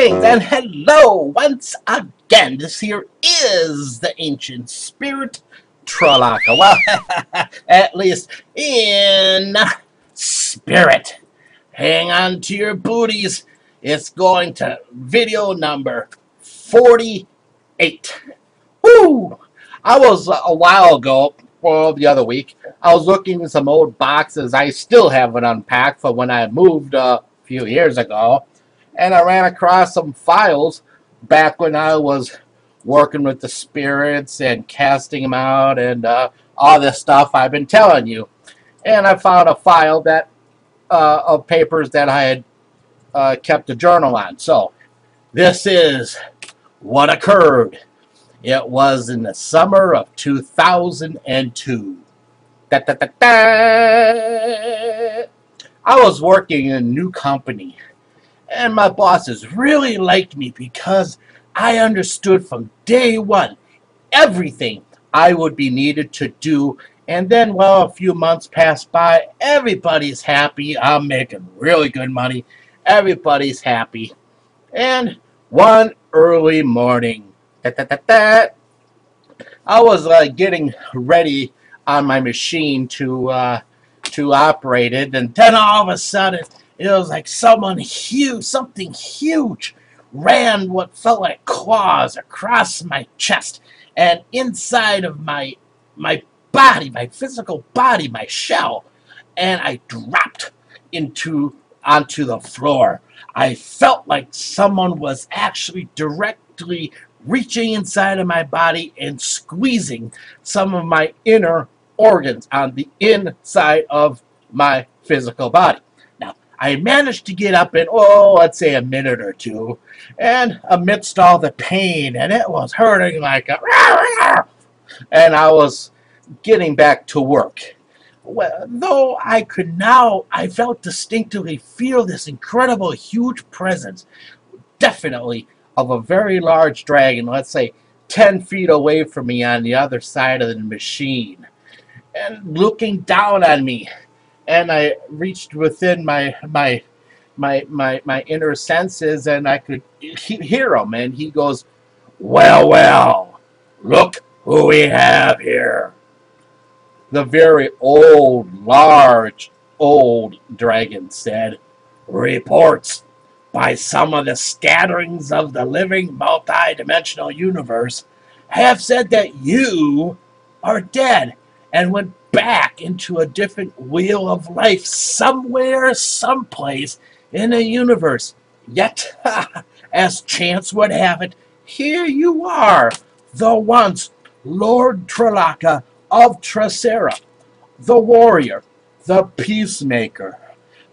Greetings and hello once again. This here is the ancient spirit Tralaka. Well, at least in spirit. Hang on to your booties. It's going to video number 48. Woo! I was a while ago, well, the other week, I was looking at some old boxes I still haven't unpacked from when I moved a few years ago. And I ran across some files back when I was working with the spirits and casting them out and all this stuff I've been telling you. And I found a file that of papers that I had kept a journal on. So this is what occurred. It was in the summer of 2002. Da, da, da, da. I was working in a new company. And my bosses really liked me because I understood from day one everything I would be needed to do. And then, well, a few months passed by. Everybody's happy. I'm making really good money. Everybody's happy. And one early morning, I was getting ready on my machine to operate it. And then all of a sudden, it was like something huge, ran what felt like claws across my chest and inside of my body, my physical body, my shell, and I dropped onto the floor. I felt like someone was actually directly reaching inside of my body and squeezing some of my inner organs on the inside of my physical body. I managed to get up in, let's say a minute or two, and amidst all the pain, and it was hurting like a, and I was getting back to work. Well, though I felt distinctly feel this incredible, huge presence, definitely of a very large dragon, let's say 10 feet away from me on the other side of the machine, and looking down on me. And I reached within my inner senses, and I could hear him. And he goes, well, look who we have here. The very large, old dragon said, reports by some of the scatterings of the living multi-dimensional universe have said that you are dead and went back into a different wheel of life somewhere, someplace in the universe. Yet, as chance would have it, here you are, the once Lord Tralaka of Tracera, the warrior, the peacemaker,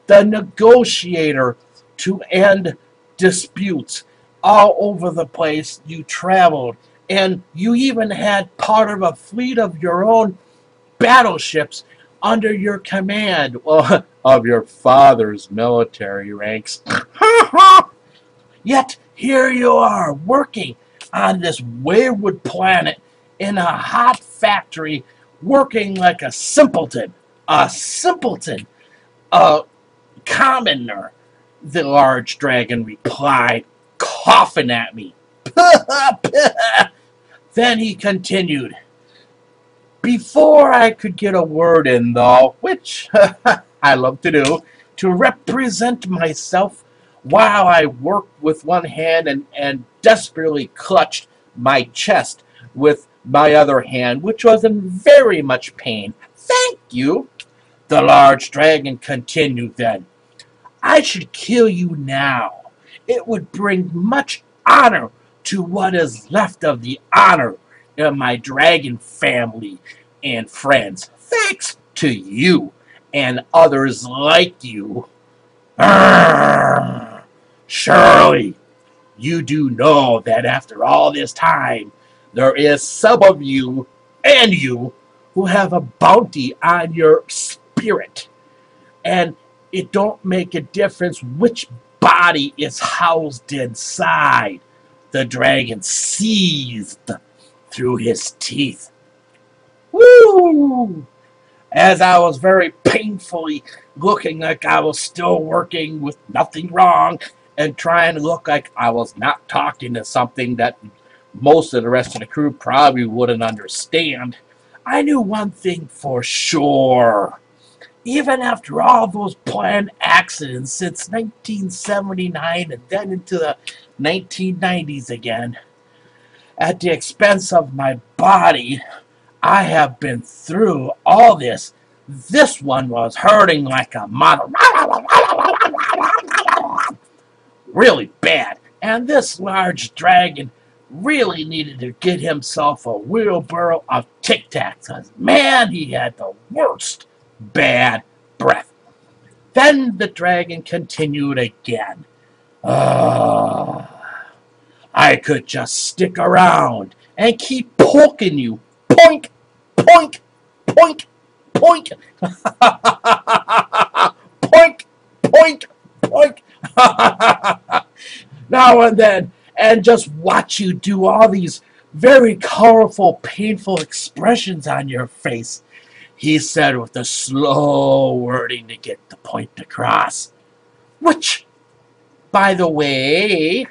the negotiator to end disputes. All over the place you traveled, and you even had part of a fleet of your own battleships under your command, well, of your father's military ranks. Yet here you are working on this wayward planet in a hot factory, working like a simpleton, a commoner, the large dragon replied, coughing at me. Then he continued, before I could get a word in, though, which I love to do, to represent myself while I worked with one hand and desperately clutched my chest with my other hand, which was in very much pain. Thank you, the large dragon continued then. I should kill you now. It would bring much honor to what is left of the honor in my dragon family and friends, thanks to you and others like you. Surely, you do know that after all this time, there is some of you and you who have a bounty on your spirit, and it don't make a difference which body is housed inside. The dragon seethed through his teeth. Woo! As I was very painfully looking like I was still working with nothing wrong and trying to look like I was not talking to something that most of the rest of the crew probably wouldn't understand, I knew one thing for sure. Even after all those planned accidents since 1979 and then into the 1990s again, at the expense of my body, I have been through all this. This one was hurting like a mother. Really bad. And this large dragon really needed to get himself a wheelbarrow of Tic Tacs. Man, he had the worst bad breath. Then the dragon continued again. I could just stick around and keep poking you. Poink, poink, poink, poink. Poink, poink, poink. Now and then, and just watch you do all these very colorful, painful expressions on your face, he said with a slow wording to get the point across. Which, by the way,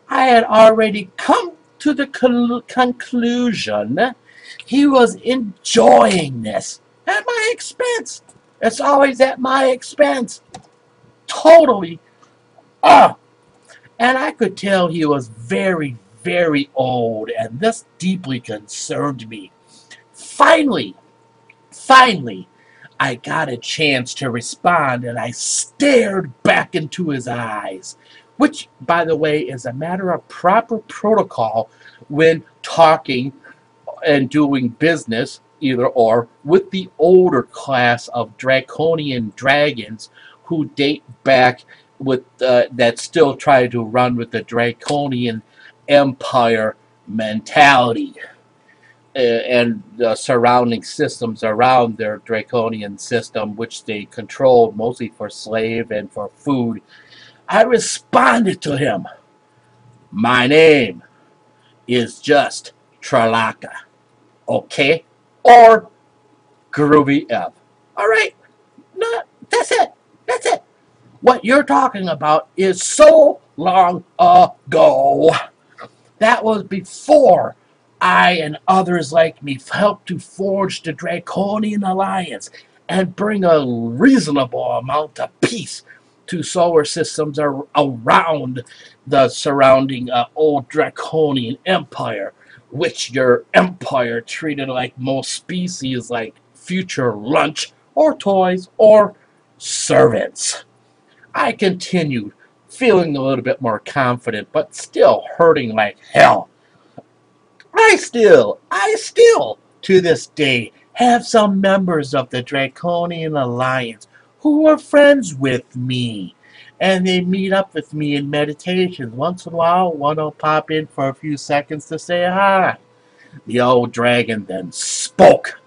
I had already come to the conclusion he was enjoying this at my expense. It's always at my expense. Totally. And I could tell he was very, very old, and this deeply concerned me. Finally, I got a chance to respond, and I stared back into his eyes, which, by the way, is a matter of proper protocol when talking and doing business, either or, with the older class of draconian dragons who date back with that still try to run with the draconian empire mentality and the surrounding systems around their draconian system, which they controlled mostly for slave and for food. I responded to him. My name is just Tralaka, okay? Or Groovy F. All right, no, that's it. That's it. What you're talking about is so long ago. That was before I and others like me helped to forge the Draconian Alliance and bring a reasonable amount of peace to solar systems around the surrounding old Draconian Empire, which your empire treated like most species like future lunch or toys or servants. I continued, feeling a little bit more confident, but still hurting like hell. I still, to this day, have some members of the Draconian Alliance who are friends with me. And they meet up with me in meditations. Once in a while, one will pop in for a few seconds to say hi. The old dragon then spoke.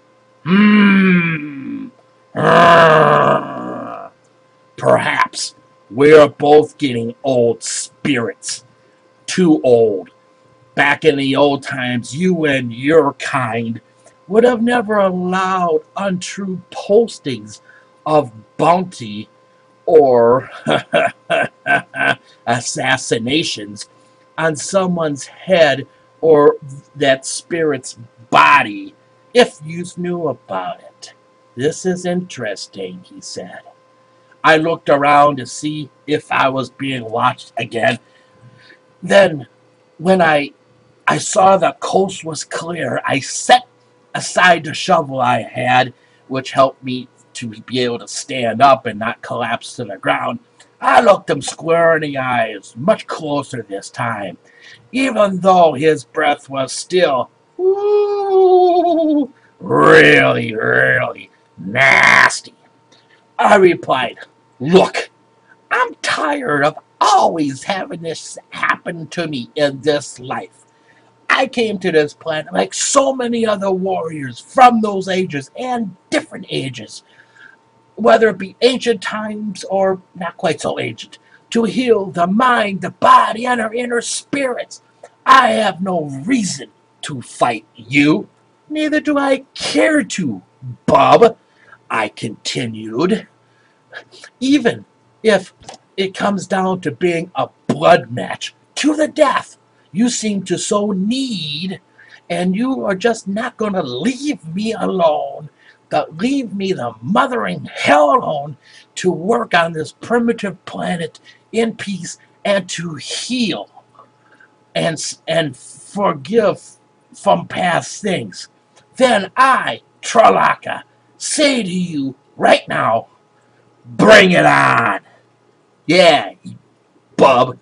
Perhaps we're both getting old spirits. Too old. Back in the old times, you and your kind would have never allowed untrue postings of bounty or assassinations on someone's head or that spirit's body if you knew about it. This is interesting, he said. I looked around to see if I was being watched again. Then, when I saw the coast was clear, I set aside the shovel I had, which helped me to be able to stand up and not collapse to the ground. I looked him square in the eyes, much closer this time, even though his breath was still really, really nasty. I replied, "Look, I'm tired of always having this happen to me in this life. I came to this planet like so many other warriors from those ages and different ages, whether it be ancient times or not quite so ancient, to heal the mind, the body, and our inner spirits. I have no reason to fight you. Neither do I care to, Bob," I continued. Even if it comes down to being a blood match to the death. You seem to so need, and you are just not going to leave me alone, leave me the mothering hell alone to work on this primitive planet in peace and to heal and forgive from past things. Then I, Tralaka, say to you right now, bring it on. Yeah, bub,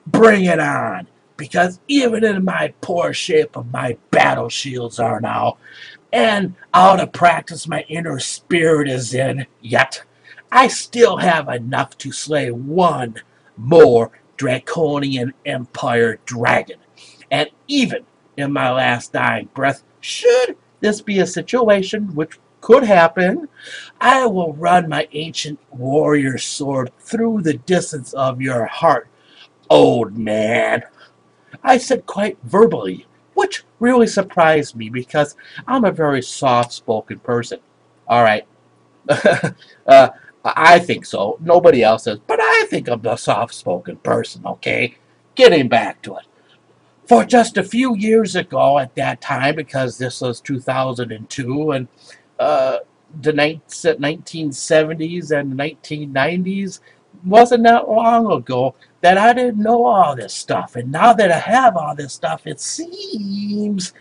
bring it on. Because even in my poor shape of my battle shields are now, and out of practice my inner spirit is in, yet I still have enough to slay one more draconian empire dragon. And even in my last dying breath, should this be a situation which could happen, I will run my ancient warrior sword through the distance of your heart, old man. I said quite verbally, which really surprised me because I'm a very soft-spoken person. All right. uh, I think so. Nobody else says, but I think I'm a soft-spoken person, okay? Getting back to it. For just a few years ago at that time, because this was 2002, and the 1970s and 1990s wasn't that long ago, that I didn't know all this stuff. And now that I have all this stuff, it seems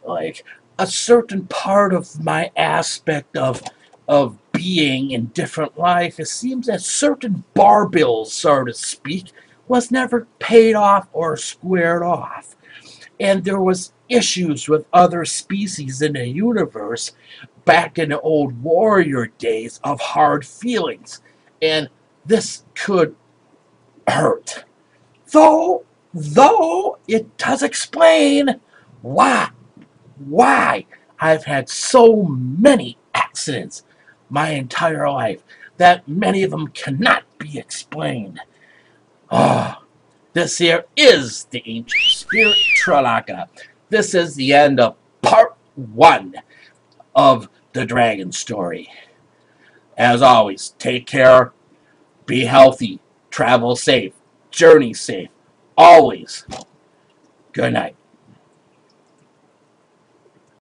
like a certain part of my aspect of being in different life, it seems that certain bar bills, so to speak, was never paid off or squared off. And there was issues with other species in the universe back in the old warrior days of hard feelings. And this could hurt. Though it does explain why I've had so many accidents my entire life that many of them cannot be explained. Oh, this here is the ancient spirit Tralaka. This is the end of part 1 of the dragon story. As always, take care, be healthy, travel safe, journey safe. Always. Good night.